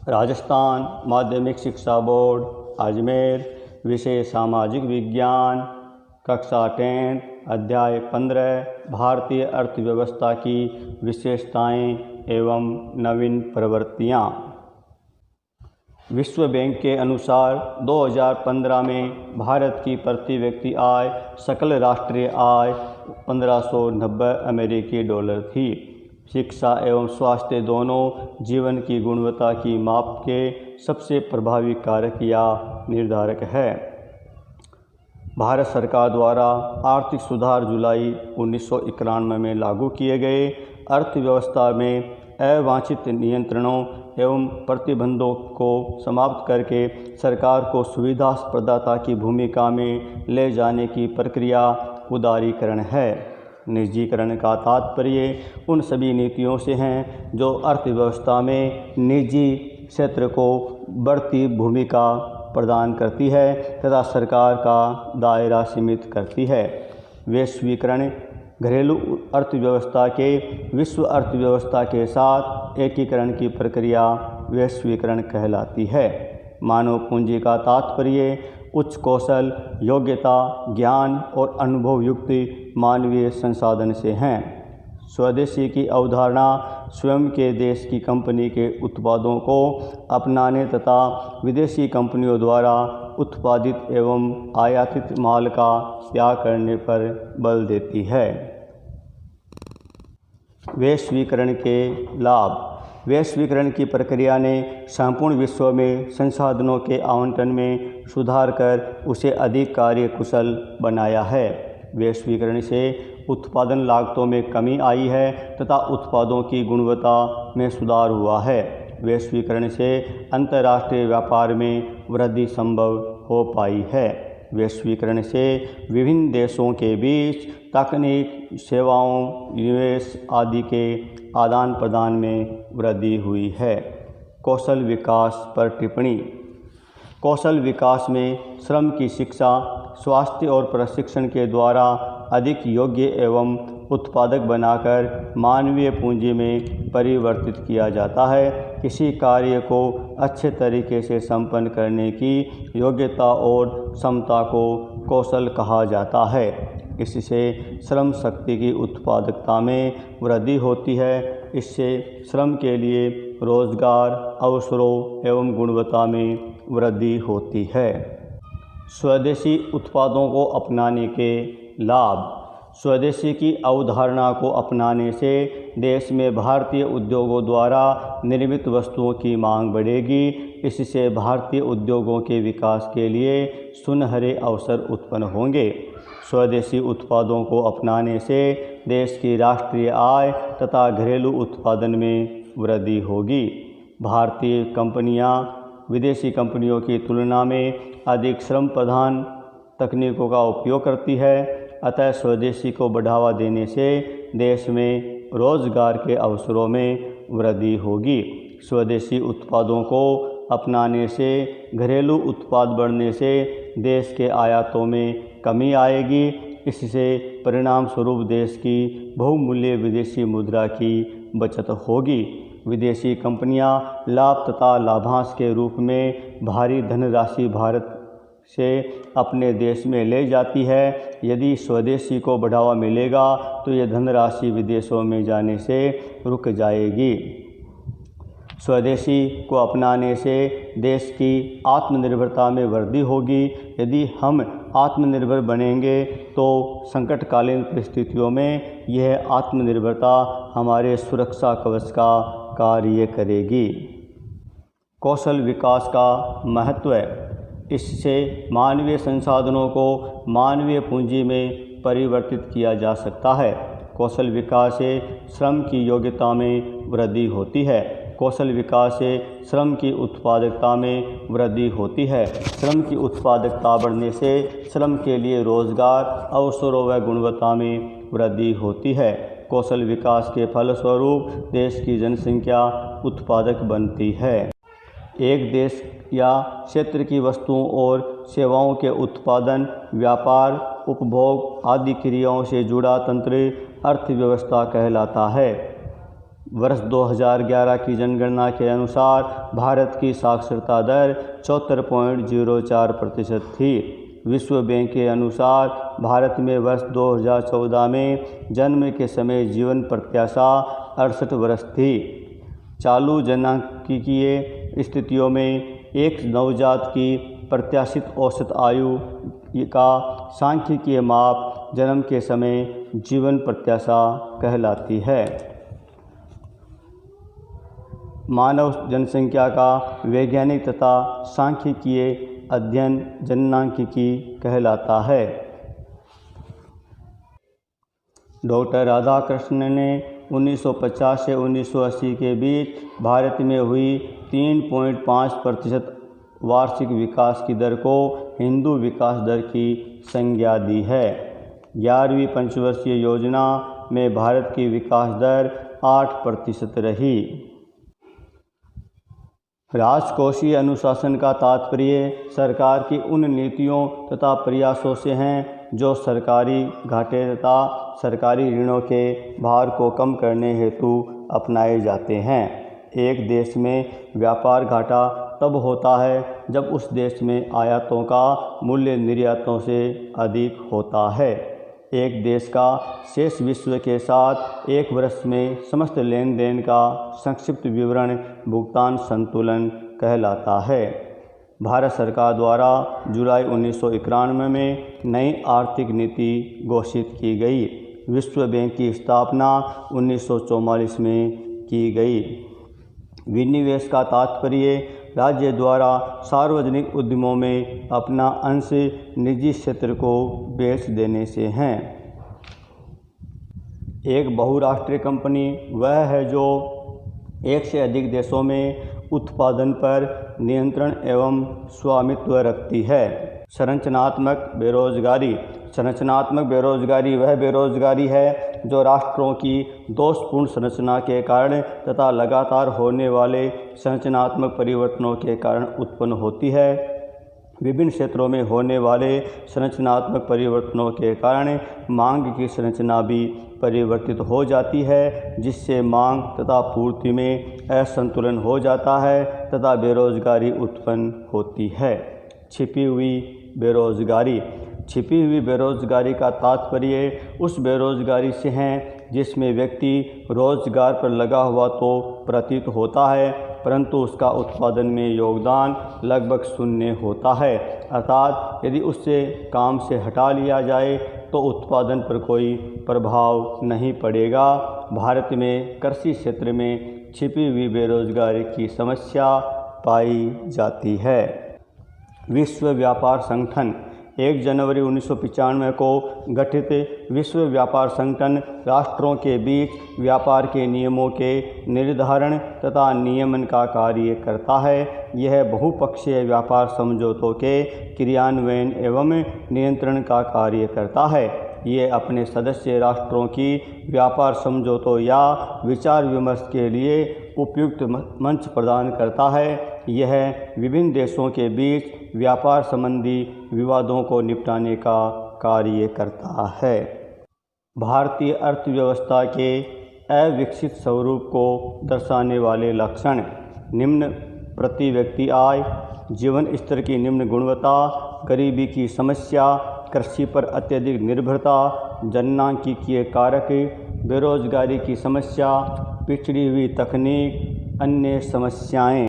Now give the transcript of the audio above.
राजस्थान माध्यमिक शिक्षा बोर्ड अजमेर, विषय सामाजिक विज्ञान, कक्षा 10, अध्याय 15, भारतीय अर्थव्यवस्था की विशेषताएं एवं नवीन प्रवृत्तियां। विश्व बैंक के अनुसार 2015 में भारत की प्रति व्यक्ति आय सकल राष्ट्रीय आय 1590 अमेरिकी डॉलर थी। शिक्षा एवं स्वास्थ्य दोनों जीवन की गुणवत्ता की माप के सबसे प्रभावी कारक या निर्धारक है। भारत सरकार द्वारा आर्थिक सुधार जुलाई 1991 में लागू किए गए अर्थव्यवस्था में अवांछित नियंत्रणों एवं प्रतिबंधों को समाप्त करके सरकार को सुविधा प्रदाता की भूमिका में ले जाने की प्रक्रिया उदारीकरण है। निजीकरण का तात्पर्य उन सभी नीतियों से हैं जो अर्थव्यवस्था में निजी क्षेत्र को बढ़ती भूमिका प्रदान करती है तथा सरकार का दायरा सीमित करती है। वैश्वीकरण घरेलू अर्थव्यवस्था के विश्व अर्थव्यवस्था के साथ एकीकरण की प्रक्रिया वैश्वीकरण कहलाती है। मानव पूंजी का तात्पर्य उच्च कौशल, योग्यता, ज्ञान और अनुभव युक्त मानवीय संसाधन से हैं। स्वदेशी की अवधारणा स्वयं के देश की कंपनी के उत्पादों को अपनाने तथा विदेशी कंपनियों द्वारा उत्पादित एवं आयातित माल का त्याग करने पर बल देती है। वैश्वीकरण के लाभ। वैश्वीकरण की प्रक्रिया ने संपूर्ण विश्व में संसाधनों के आवंटन में सुधार कर उसे अधिक कार्यकुशल बनाया है। वैश्वीकरण से उत्पादन लागतों में कमी आई है तथा उत्पादों की गुणवत्ता में सुधार हुआ है। वैश्वीकरण से अंतर्राष्ट्रीय व्यापार में वृद्धि संभव हो पाई है। वैश्वीकरण से विभिन्न देशों के बीच तकनीक, सेवाओं, निवेश आदि के आदान प्रदान में वृद्धि हुई है। कौशल विकास पर टिप्पणी। कौशल विकास में श्रम की शिक्षा, स्वास्थ्य और प्रशिक्षण के द्वारा अधिक योग्य एवं उत्पादक बनाकर मानवीय पूंजी में परिवर्तित किया जाता है। किसी कार्य को अच्छे तरीके से संपन्न करने की योग्यता और क्षमता को कौशल कहा जाता है। इससे श्रम शक्ति की उत्पादकता में वृद्धि होती है। इससे श्रम के लिए रोजगार अवसरों एवं गुणवत्ता में वृद्धि होती है। स्वदेशी उत्पादों को अपनाने के लाभ। स्वदेशी की अवधारणा को अपनाने से देश में भारतीय उद्योगों द्वारा निर्मित वस्तुओं की मांग बढ़ेगी। इससे भारतीय उद्योगों के विकास के लिए सुनहरे अवसर उत्पन्न होंगे। स्वदेशी उत्पादों को अपनाने से देश की राष्ट्रीय आय तथा घरेलू उत्पादन में वृद्धि होगी। भारतीय कंपनियां विदेशी कंपनियों की तुलना में अधिक श्रम प्रधान तकनीकों का उपयोग करती है। अतः स्वदेशी को बढ़ावा देने से देश में रोजगार के अवसरों में वृद्धि होगी। स्वदेशी उत्पादों को अपनाने से घरेलू उत्पाद बढ़ने से देश के आयातों में कमी आएगी। इससे परिणाम स्वरूप देश की बहुमूल्य विदेशी मुद्रा की बचत होगी। विदेशी कंपनियां लाभ तथा लाभांश के रूप में भारी धनराशि भारत से अपने देश में ले जाती है। यदि स्वदेशी को बढ़ावा मिलेगा तो यह धनराशि विदेशों में जाने से रुक जाएगी। स्वदेशी को अपनाने से देश की आत्मनिर्भरता में वृद्धि होगी। यदि हम आत्मनिर्भर बनेंगे तो संकटकालीन परिस्थितियों में यह आत्मनिर्भरता हमारे सुरक्षा कवच का कार्य करेगी। कौशल विकास का महत्व। इससे मानवीय संसाधनों को मानवीय पूंजी में परिवर्तित किया जा सकता है। कौशल विकास से श्रम की योग्यता में वृद्धि होती है। कौशल विकास से श्रम की उत्पादकता में वृद्धि होती है। श्रम की उत्पादकता बढ़ने से श्रम के लिए रोजगार अवसरों व गुणवत्ता में वृद्धि होती है। कौशल विकास के फलस्वरूप देश की जनसंख्या उत्पादक बनती है। एक देश या क्षेत्र की वस्तुओं और सेवाओं के उत्पादन, व्यापार, उपभोग आदि क्रियाओं से जुड़ा तंत्र अर्थव्यवस्था कहलाता है। वर्ष 2011 की जनगणना के अनुसार भारत की साक्षरता दर 74.04% थी। विश्व बैंक के अनुसार भारत में वर्ष 2014 में जन्म के समय जीवन प्रत्याशा 68 वर्ष थी। चालू जनसांख्यिकीय स्थितियों में एक नवजात की प्रत्याशित औसत आयु का सांख्यिकीय माप जन्म के समय जीवन प्रत्याशा कहलाती है। मानव जनसंख्या का वैज्ञानिक तथा सांख्यिकीय अध्ययन जनसांख्यिकी कहलाता है। डॉक्टर राधाकृष्णन ने 1950 से 1980 के बीच भारत में हुई 3.5% वार्षिक विकास की दर को हिंदू विकास दर की संज्ञा दी है। 11वीं पंचवर्षीय योजना में भारत की विकास दर 8% रही। राजकोषीय अनुशासन का तात्पर्य सरकार की उन नीतियों तथा प्रयासों से हैं जो सरकारी घाटे तथा सरकारी ऋणों के भार को कम करने हेतु अपनाए जाते हैं। एक देश में व्यापार घाटा तब होता है जब उस देश में आयातों का मूल्य निर्यातों से अधिक होता है। एक देश का शेष विश्व के साथ एक वर्ष में समस्त लेन देन का संक्षिप्त विवरण भुगतान संतुलन कहलाता है। भारत सरकार द्वारा जुलाई 1991 में नई आर्थिक नीति घोषित की गई। विश्व बैंक की स्थापना 1944 में की गई। विनिवेश का तात्पर्य राज्य द्वारा सार्वजनिक उद्यमों में अपना अंश निजी क्षेत्र को बेच देने से हैं। एक बहुराष्ट्रीय कंपनी वह है जो एक से अधिक देशों में उत्पादन पर नियंत्रण एवं स्वामित्व रखती है। संरचनात्मक बेरोजगारी वह बेरोजगारी है जो राष्ट्रों की दोषपूर्ण संरचना के कारण तथा लगातार होने वाले संरचनात्मक परिवर्तनों के कारण उत्पन्न होती है। विभिन्न क्षेत्रों में होने वाले संरचनात्मक परिवर्तनों के कारण मांग की संरचना भी परिवर्तित हो जाती है, जिससे मांग तथा पूर्ति में असंतुलन हो जाता है तथा बेरोजगारी उत्पन्न होती है। छिपी हुई बेरोजगारी का तात्पर्य उस बेरोजगारी से है जिसमें व्यक्ति रोजगार पर लगा हुआ तो प्रतीत होता है, परंतु उसका उत्पादन में योगदान लगभग शून्य होता है। अर्थात यदि उससे काम से हटा लिया जाए तो उत्पादन पर कोई प्रभाव नहीं पड़ेगा। भारत में कृषि क्षेत्र में छिपी हुई बेरोजगारी की समस्या पाई जाती है। विश्व व्यापार संगठन 1 जनवरी 1995 को गठित विश्व व्यापार संगठन राष्ट्रों के बीच व्यापार के नियमों के निर्धारण तथा नियमन का कार्य करता है। यह बहुपक्षीय व्यापार समझौतों के क्रियान्वयन एवं नियंत्रण का कार्य करता है। ये अपने सदस्य राष्ट्रों की व्यापार समझौतों या विचार विमर्श के लिए उपयुक्त मंच प्रदान करता है। यह विभिन्न देशों के बीच व्यापार संबंधी विवादों को निपटाने का कार्य करता है। भारतीय अर्थव्यवस्था के अविकसित स्वरूप को दर्शाने वाले लक्षण निम्न: प्रति व्यक्ति आय, जीवन स्तर की निम्न गुणवत्ता, गरीबी की समस्या, कृषि पर अत्यधिक निर्भरता, जनसांख्यिकीय कारक, बेरोजगारी की समस्या, पिछड़ी हुई तकनीक, अन्य समस्याएं।